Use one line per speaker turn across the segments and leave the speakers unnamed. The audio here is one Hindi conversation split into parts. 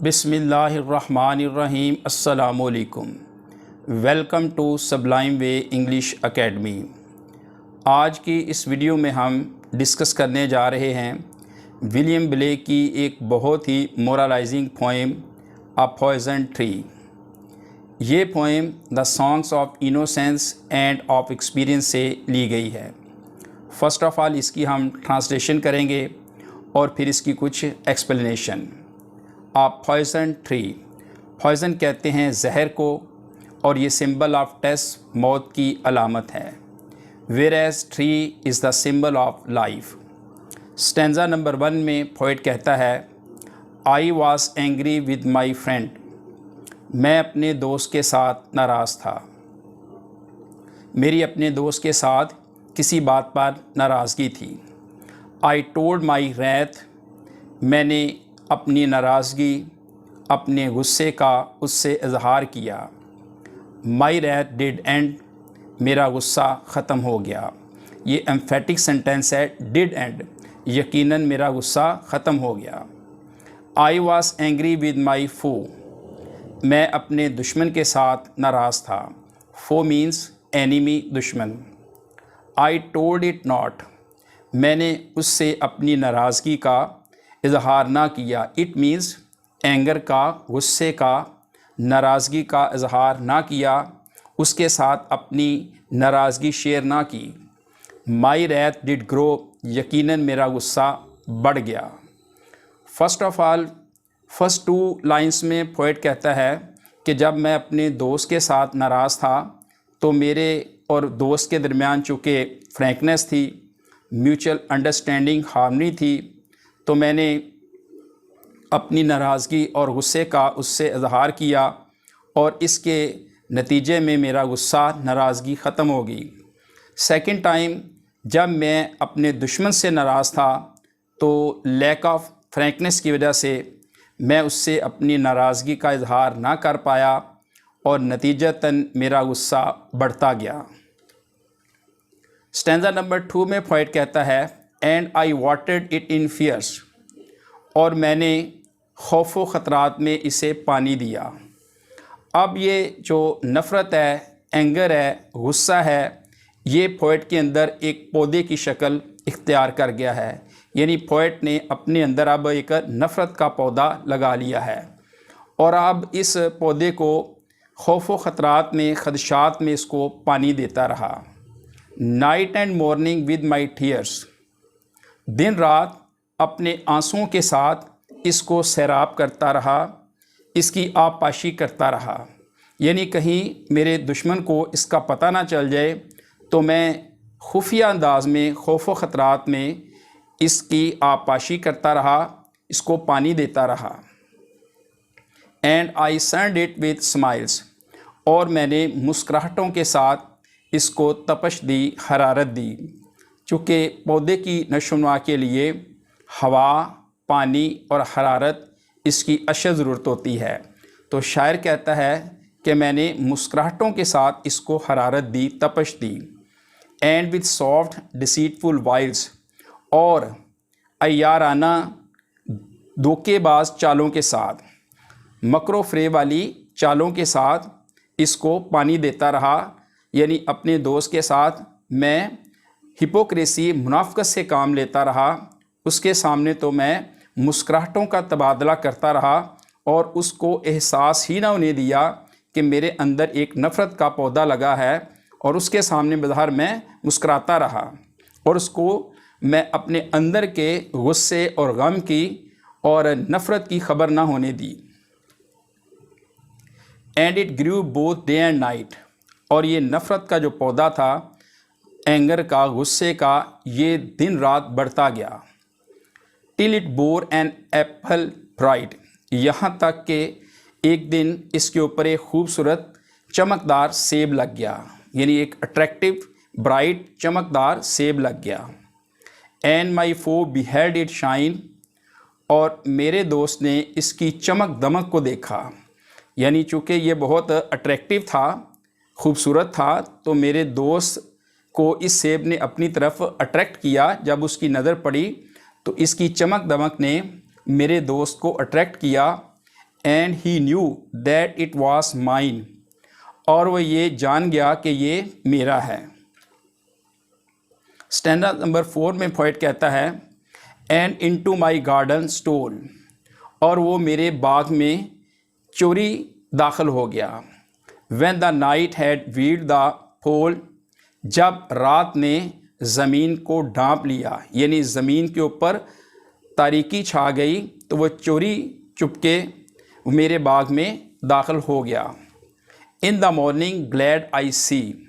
बिस्मिल्लाहिर्रहमानिर्रहीम। अस्सलामुअलैकुम। Welcome to Sublime Way English Academy. आज की इस वीडियो में हम डिस्कस करने जा रहे हैं विलियम ब्लेक की एक बहुत ही मोरलाइजिंग पोएम अ पॉइजन ट्री। ये poem the songs of innocence end of experience से ली गई है। फ़र्स्ट ऑफ़ ऑल इसकी हम ट्रांसलेशन करेंगे और फिर इसकी कुछ एक्सप्लेनेशन। आ पॉइजन ट्री, पॉइजन कहते हैं जहर को, और ये सिंबल ऑफ डेथ, मौत की अलामत है। Whereas tree is the symbol of life. Stanza number 1 में पोइट कहता है, I was angry with my friend. मैं अपने दोस्त के साथ नाराज़ था। मेरी अपने दोस्त के साथ किसी बात पर नाराज़गी थी। आई टोल्ड माई रैथ, मैंने अपनी नाराज़गी, अपने गुस्से का उससे इजहार किया। माई रैथ डिड एंड, मेरा गुस्सा ख़त्म हो गया। ये एम्फेटिक सेंटेंस है, डिड एंड, यकीनन मेरा गुस्सा ख़त्म हो गया। I was angry with my foe, मैं अपने दुश्मन के साथ नाराज़ था। फो मीन्स एनिमी, दुश्मन। आई टोल्ड इट नॉट, मैंने उससे अपनी नाराज़गी का इजहार ना किया। इट मीन्स एंगर का, गुस्से का, नाराज़गी का इजहार ना किया, उसके साथ अपनी नाराज़गी शेयर ना की। माई रैथ डिड ग्रो, यकीनन मेरा गुस्सा बढ़ गया। First of all first 2 lines में पोएट कहता है कि जब मैं अपने दोस्त के साथ नाराज़ था तो मेरे और दोस्त के दरमियान चूँकि फ्रैंकनेस थी, म्यूचुअल अंडरस्टैंडिंग, हार्मनी थी, तो मैंने अपनी नाराज़गी और गुस्से का उससे इजहार किया और इसके नतीजे में मेरा गुस्सा, नाराज़गी ख़त्म हो गई। सेकंड टाइम जब मैं अपने दुश्मन से नाराज़ था तो लैक ऑफ फ्रैंकनेस की वजह से मैं उससे अपनी नाराज़गी का इजहार ना कर पाया और नतीजतन मेरा गुस्सा बढ़ता गया। स्टैंजा नंबर 2 में पोएट कहता है, and I watered it in fears, और मैंने खौफ व ख़तरात में इसे पानी दिया। अब ये जो नफ़रत है, एंगर है, गुस्सा है, ये पोएट के अंदर एक पौधे की शक्ल इख्तियार कर गया है। यानी पोएट ने अपने अंदर अब एक नफ़रत का पौधा लगा लिया है और अब इस पौधे को खौफ व ख़तरात में, ख़दशात में इसको पानी देता रहा। Night and morning with my tears, दिन रात अपने आंसुओं के साथ इसको सैराब करता रहा, इसकी आबपाशी करता रहा। यानी कहीं मेरे दुश्मन को इसका पता ना चल जाए तो मैं खुफिया अंदाज में, खौफ व ख़तरात में इसकी आबपाशी करता रहा, इसको पानी देता रहा। And I sunned it with smiles, और मैंने मुस्कुराहटों के साथ इसको तपश दी, हरारत दी। चूँकि पौधे की नशोनुमा के लिए हवा, पानी और हरारत इसकी अशद ज़रूरत होती है, तो शायर कहता है कि मैंने मुस्कुराहटों के साथ इसको हरारत दी, तपश दी। एंड विद सॉफ्ट डिसीटफुल वाइल्स, और अय्याराना धोखेबाज चालों के साथ, मकरो फ़रेब वाली चालों के साथ इसको पानी देता रहा। यानी अपने दोस्त के साथ मैं हिपोक्रेसी, मुनाफ़िकत से काम लेता रहा, उसके सामने तो मैं मुस्कुराहटों का तबादला करता रहा और उसको एहसास ही ना होने दिया कि मेरे अंदर एक नफ़रत का पौधा लगा है, और उसके सामने बाहर मैं मुस्कुराता रहा और उसको मैं अपने अंदर के गुस्से और गम की और नफ़रत की खबर ना होने दी। And it grew both day and night, और ये नफ़रत का जो पौधा था, एंगर का, गुस्से का, ये दिन रात बढ़ता गया। Till it bore an apple bright, यहाँ तक कि एक दिन इसके ऊपर एक खूबसूरत चमकदार सेब लग गया। यानी एक अट्रैक्टिव, ब्राइट, चमकदार सेब लग गया। And my foe beheld it shine, और मेरे दोस्त ने इसकी चमक दमक को देखा। यानी चूँकि ये बहुत अट्रैक्टिव था, खूबसूरत था, तो मेरे दोस्त को इस सेब ने अपनी तरफ अट्रैक्ट किया। जब उसकी नज़र पड़ी तो इसकी चमक दमक ने मेरे दोस्त को अट्रैक्ट किया। And he knew that it was mine, और वह ये जान गया कि ये मेरा है। स्टैंडा नंबर 4 में पोएट कहता है and into my garden stole, और वो मेरे बाग में चोरी दाखिल हो गया। When the night had veiled the pole, जब रात ने ज़मीन को ढांप लिया, यानी ज़मीन के ऊपर तारीकी छा गई, तो वह चोरी चुपके मेरे बाग में दाखिल हो गया। In the morning glad I see,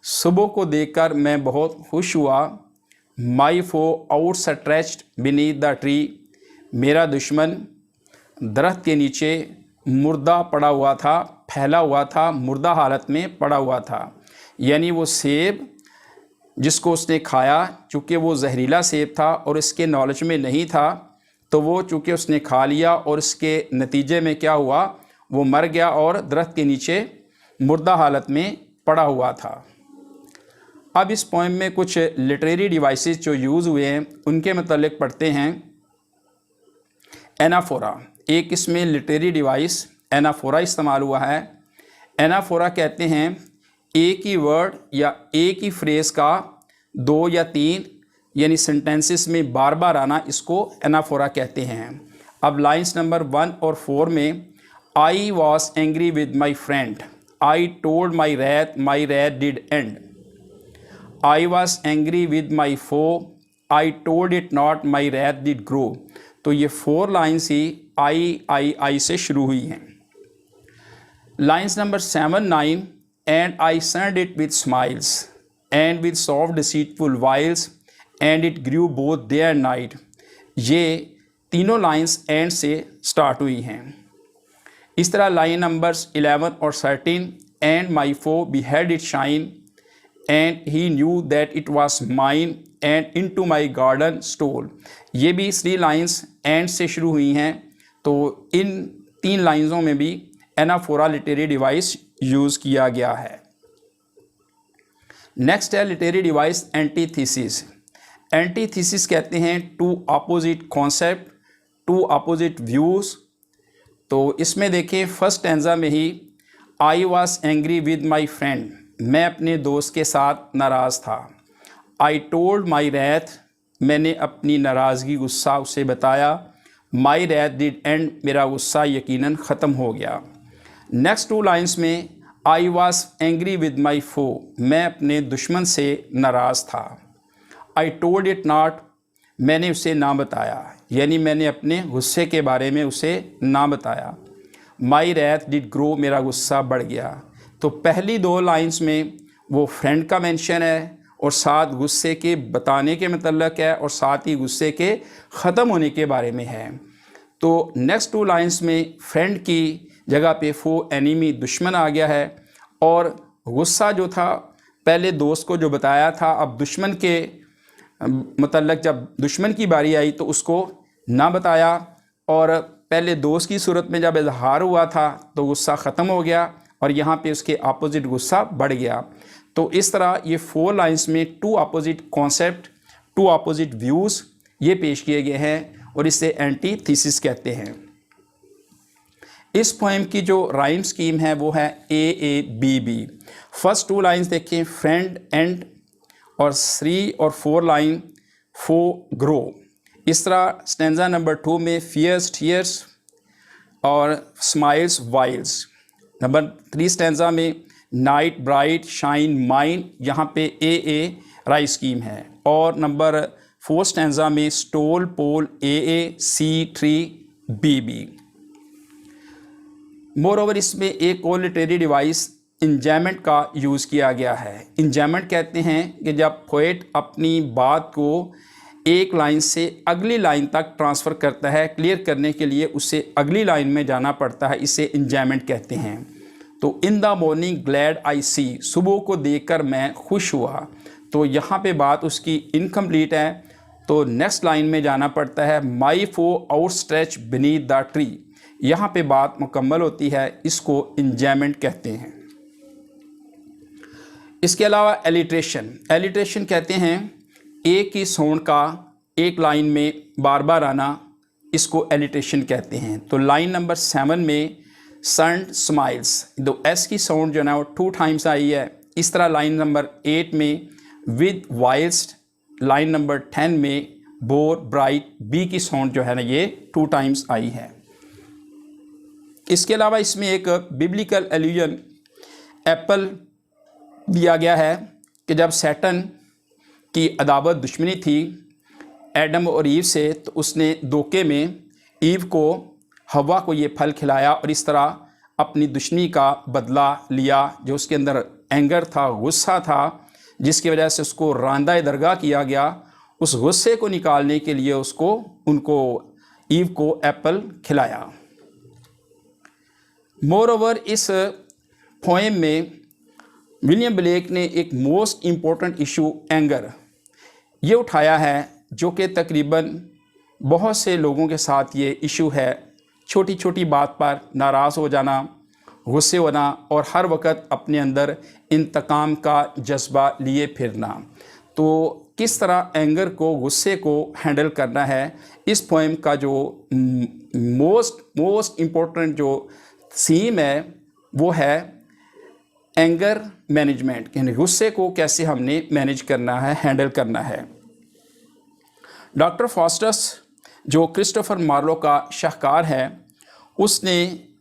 सुबह को देखकर मैं बहुत खुश हुआ। My foe outstretched beneath the tree, मेरा दुश्मन दरख्त के नीचे मुर्दा पड़ा हुआ था, फैला हुआ था, मुर्दा हालत में पड़ा हुआ था। यानी वो सेब जिसको उसने खाया, चूँकि वो जहरीला सेब था और इसके नॉलेज में नहीं था, तो वो चूँकि उसने खा लिया और इसके नतीजे में क्या हुआ, वो मर गया और दरख्त के नीचे मुर्दा हालत में पड़ा हुआ था। अब इस पोएम में कुछ लिटरेरी डिवाइसेस जो यूज़ हुए हैं उनके मतलब पढ़ते हैं। एनाफोरा, एक इसमें लिटरेरी डिवाइस एनाफोरा इस्तेमाल हुआ है। एनाफोरा कहते हैं एक ही वर्ड या एक ही फ्रेज़ का 2 या 3 यानी सेंटेंसेस में बार बार आना, इसको एनाफोरा कहते हैं। अब लाइंस नंबर 1 और 4 में I was angry with my friend, I told my wrath did end. I was angry with my foe, I told it not my wrath did grow. तो ये 4 लाइन्स ही आई से शुरू हुई हैं। Lines number 7, 9 and I send it with smiles and with soft deceitful wiles and it grew both day and night, ये तीनों लाइन्स एंड से स्टार्ट हुई हैं। इस तरह लाइन नंबर्स 11 और 13 and my foe beheld it shine and he knew that it was mine and into my garden stole, ये भी 3 लाइन्स एंड से शुरू हुई हैं। तो इन 3 लाइन्सों में भी एनाफोरा लिटरेरी डिवाइस यूज़ किया गया है। नेक्स्ट है लिटरेरी डिवाइस एंटीथीसिस। एंटीथीसिस कहते हैं two opposite concepts, two opposite views. तो इसमें देखें फर्स्ट स्टैंजा में ही I was angry with my friend, मैं अपने दोस्त के साथ नाराज़ था। आई टोल्ड माई रैथ, मैंने अपनी नाराज़गी गुस्सा उसे बताया। माई रैथ डिड एंड, मेरा गुस्सा यकीनन ख़त्म हो गया। नेक्स्ट 2 लाइन्स में I was angry with my foe, मैं अपने दुश्मन से नाराज़ था। आई टोल्ड इट नॉट, मैंने उसे ना बताया, यानी मैंने अपने गुस्से के बारे में उसे ना बताया। माई रैथ डिड ग्रो, मेरा गुस्सा बढ़ गया। तो पहली 2 लाइन्स में वो फ्रेंड का मेंशन है और साथ गुस्से के बताने के मतलब है और साथ ही गुस्से के ख़त्म होने के बारे में है। तो नेक्स्ट 2 लाइन्स में फ्रेंड की जगह पे फो एनिमी दुश्मन आ गया है और गुस्सा जो था पहले दोस्त को जो बताया था, अब दुश्मन के मतलब जब दुश्मन की बारी आई तो उसको ना बताया और पहले दोस्त की सूरत में जब इजहार हुआ था तो गुस्सा ख़त्म हो गया और यहाँ पे उसके अपोजिट गुस्सा बढ़ गया। तो इस तरह ये 4 लाइन्स में 2 अपोजिट कॉन्सेप्ट, 2 अपोजिट व्यूज़ ये पेश किए गए हैं और इसे एंटीथीसिस कहते हैं। इस पोएम की जो राइम स्कीम है वो है AABB। फर्स्ट 2 लाइन्स देखें फ्रेंड एंड, और 3 और 4 लाइन फो ग्रो। इस तरह स्टैंजा नंबर 2 में फियर्स टीयर्स और स्माइल्स वाइल्स। नंबर 3 स्टैंजा में नाइट ब्राइट शाइन माइन, यहाँ पे AA राइम स्कीम है। और नंबर 4 स्टैंजा में स्टोल पोल AA C tree BB। More over इसमें एक और लिटरेरी डिवाइस इंजॉयमेंट का यूज़ किया गया है। इंजॉयमेंट कहते हैं कि जब पोएट अपनी बात को एक लाइन से अगली लाइन तक ट्रांसफ़र करता है, क्लियर करने के लिए उसे अगली लाइन में जाना पड़ता है, इसे इंजॉयमेंट कहते हैं। तो in the morning glad I see, सुबह को देखकर मैं खुश हुआ। तो यहाँ पे बात उसकी इनकम्प्लीट है, तो नेक्स्ट लाइन में जाना पड़ता है my foe outstretch beneath the tree, यहाँ पे बात मुकम्मल होती है, इसको इंजॉयमेंट कहते हैं। इसके अलावा एलिट्रेशन, एलिट्रेशन कहते हैं एक ही साउंड का एक लाइन में बार बार आना, इसको एलिटेशन कहते हैं। तो लाइन नंबर 7 में सन स्माइल्स, दो एस की साउंड जो है ना वो 2 टाइम्स आई है। इस तरह लाइन नंबर 8 में विद वाइल्स्ट, लाइन नंबर 10 में बोर ब्राइट, बी की साउंड जो है ना ये 2 टाइम्स आई है। इसके अलावा इसमें एक बिब्लिकल एल्यूजन एप्पल दिया गया है कि जब सैटन की अदावत दुश्मनी थी एडम और ईव से, तो उसने धोखे में ईव को, हवा को ये फल खिलाया और इस तरह अपनी दुश्मनी का बदला लिया। जो उसके अंदर एंगर था, गुस्सा था, जिसकी वजह से उसको रांदा दरगाह किया गया, उस गुस्से को निकालने के लिए उनको ईव को एप्पल खिलाया। मोर ओवर इस पोएम में विलियम ब्लेक ने एक मोस्ट इम्पोर्टेंट इशू एंगर ये उठाया है, जो कि तकरीबन बहुत से लोगों के साथ ये इशू है। छोटी छोटी बात पर नाराज़ हो जाना, गुस्से होना और हर वक्त अपने अंदर इंतकाम का जज्बा लिए फिरना। तो किस तरह एंगर को, गुस्से को हैंडल करना है, इस पोएम का जो मोस्ट इम्पोर्टेंट जो थीम है वो है एंगर मैनेजमेंट, यानी गुस्से को कैसे हमने मैनेज करना है, हैंडल करना है। डॉक्टर फॉस्टस जो क्रिस्टोफर मार्लो का शाहकार है, उसने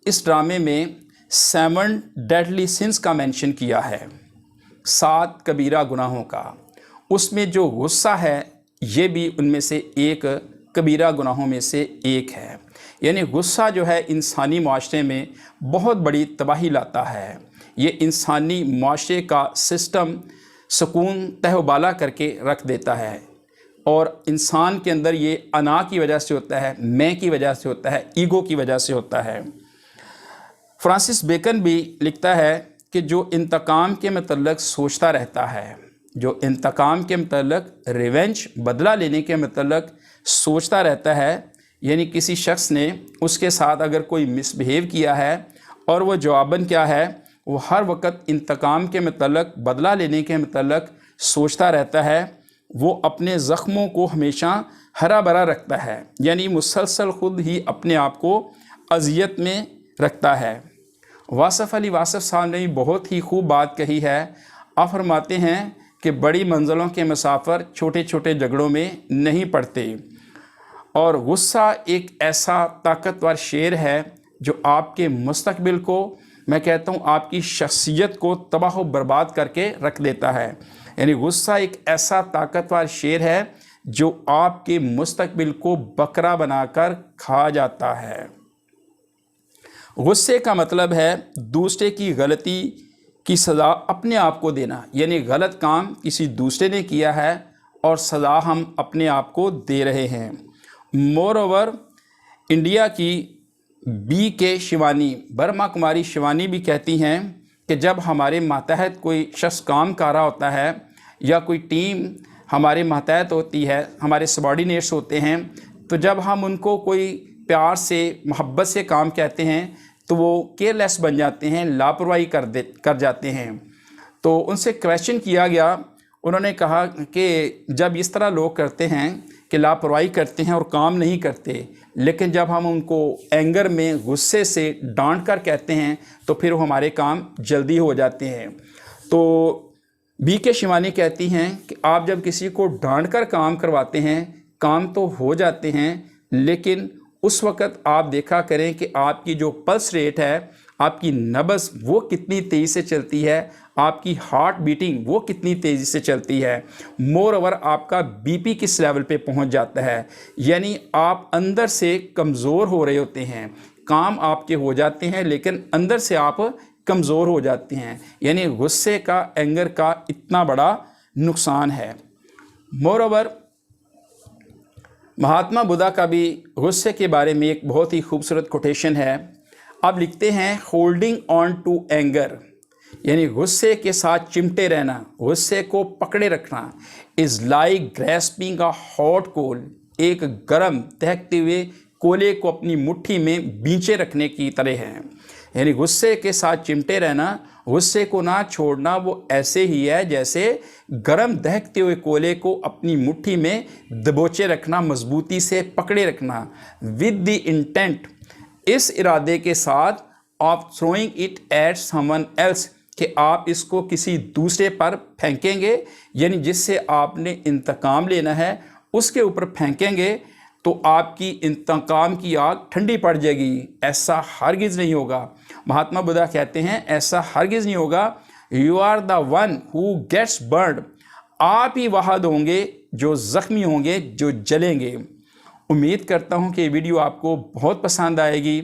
इस ड्रामे में 7 डेडली सिंस का मेंशन किया है, 7 कबीरा गुनाहों का। उसमें जो गुस्सा है ये भी उनमें से एक कबीरा गुनाहों में से एक है। यानी गुस्सा जो है इंसानी माशरे में बहुत बड़ी तबाही लाता है। ये इंसानी माशरे का सिस्टम सुकून तहबाला करके रख देता है और इंसान के अंदर ये अना की वजह से होता है, मैं की वजह से होता है, ईगो की वजह से होता है। फ्रांसिस बेकन भी लिखता है कि जो इंतकाम के मतलब सोचता रहता है, जो इंतकाम के मतलब रिवेंज, बदला लेने के मतलब सोचता रहता है, यानी किसी शख्स ने उसके साथ अगर कोई मिसबिहेव किया है और वो जवाबन क्या है, वो हर वक्त इंतकाम के मतलब, बदला लेने के मतलब सोचता रहता है, वो अपने ज़ख्मों को हमेशा हरा भरा रखता है, यानी मुसलसल ख़ुद ही अपने आप को अज़ियत में रखता है। वासफ़ अली वासफ़ साहब ने बहुत ही खूब बात कही है। आप फरमाते हैं कि बड़ी मंजिलों के मुसाफिर छोटे छोटे झगड़ों में नहीं पड़ते, और गुस्सा एक ऐसा ताकतवर शेर है जो आपके मुस्तकबिल को, मैं कहता हूँ आपकी शख्सियत को तबाह बर्बाद करके रख देता है। यानी गुस्सा एक ऐसा ताकतवर शेर है जो आपके मुस्तकबिल को बकरा बनाकर खा जाता है। गुस्से का मतलब है दूसरे की गलती की सज़ा अपने आप को देना, यानी गलत काम किसी दूसरे ने किया है और सज़ा हम अपने आप को दे रहे हैं। मोर ओवर इंडिया की BK शिवानी, ब्रह्मा कुमारी शिवानी भी कहती हैं कि जब हमारे मातहत कोई शख्स काम कर रहा होता है या कोई टीम हमारे मातहत होती है, हमारे सबॉर्डिनेट्स होते हैं, तो जब हम उनको कोई प्यार से, मोहब्बत से काम कहते हैं तो वो केयरलेस बन जाते हैं, लापरवाही कर जाते हैं। तो उनसे क्वेश्चन किया गया, उन्होंने कहा कि जब इस तरह लोग करते हैं कि लापरवाही करते हैं और काम नहीं करते, लेकिन जब हम उनको एंगर में, गुस्से से डांट कर कहते हैं तो फिर वो हमारे काम जल्दी हो जाते हैं। तो BK शिवानी कहती हैं कि आप जब किसी को डांट कर काम करवाते हैं, काम तो हो जाते हैं, लेकिन उस वक़्त आप देखा करें कि आपकी जो पल्स रेट है, आपकी नब्ज़ वो कितनी तेज़ी से चलती है, आपकी हार्ट बीटिंग वो कितनी तेज़ी से चलती है। मोर ओवर आपका BP किस लेवल पे पहुंच जाता है, यानी आप अंदर से कमज़ोर हो रहे होते हैं। काम आपके हो जाते हैं लेकिन अंदर से आप कमज़ोर हो जाते हैं। यानी गुस्से का, एंगर का इतना बड़ा नुकसान है। मोर ओवर महात्मा बुद्धा का भी गुस्से के बारे में एक बहुत ही खूबसूरत कोटेशन है। आप लिखते हैं, होल्डिंग ऑन टू एंगर, यानी गुस्से के साथ चिमटे रहना, गुस्से को पकड़े रखना, is like grasping a hot coal, एक गर्म दहकते हुए कोयले को अपनी मुट्ठी में बींचे रखने की तरह है। यानी गुस्से के साथ चिमटे रहना, गुस्से को ना छोड़ना, वो ऐसे ही है जैसे गरम दहकते हुए कोयले को अपनी मुट्ठी में दबोचे रखना, मजबूती से पकड़े रखना। विद द इंटेंट, इस इरादे के साथ, of throwing it at someone else, कि आप इसको किसी दूसरे पर फेंकेंगे, यानी जिससे आपने इंतकाम लेना है उसके ऊपर फेंकेंगे तो आपकी इंतकाम की आग ठंडी पड़ जाएगी। ऐसा हरगिज़ नहीं होगा। महात्मा बुद्धा कहते हैं ऐसा हरगिज़ नहीं होगा। You are the one who gets burned, आप ही वहाद होंगे जो ज़ख्मी होंगे, जो जलेंगे। उम्मीद करता हूँ कि ये वीडियो आपको बहुत पसंद आएगी।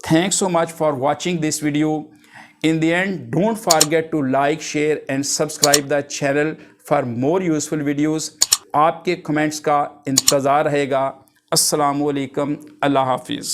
Thanks so much for watching this video. In the end, don't forget to like, share and subscribe the channel for more useful videos. आपके कमेंट्स का इंतज़ार रहेगा। अस्सलामु अलैकुम, अल्लाह हाफिज़।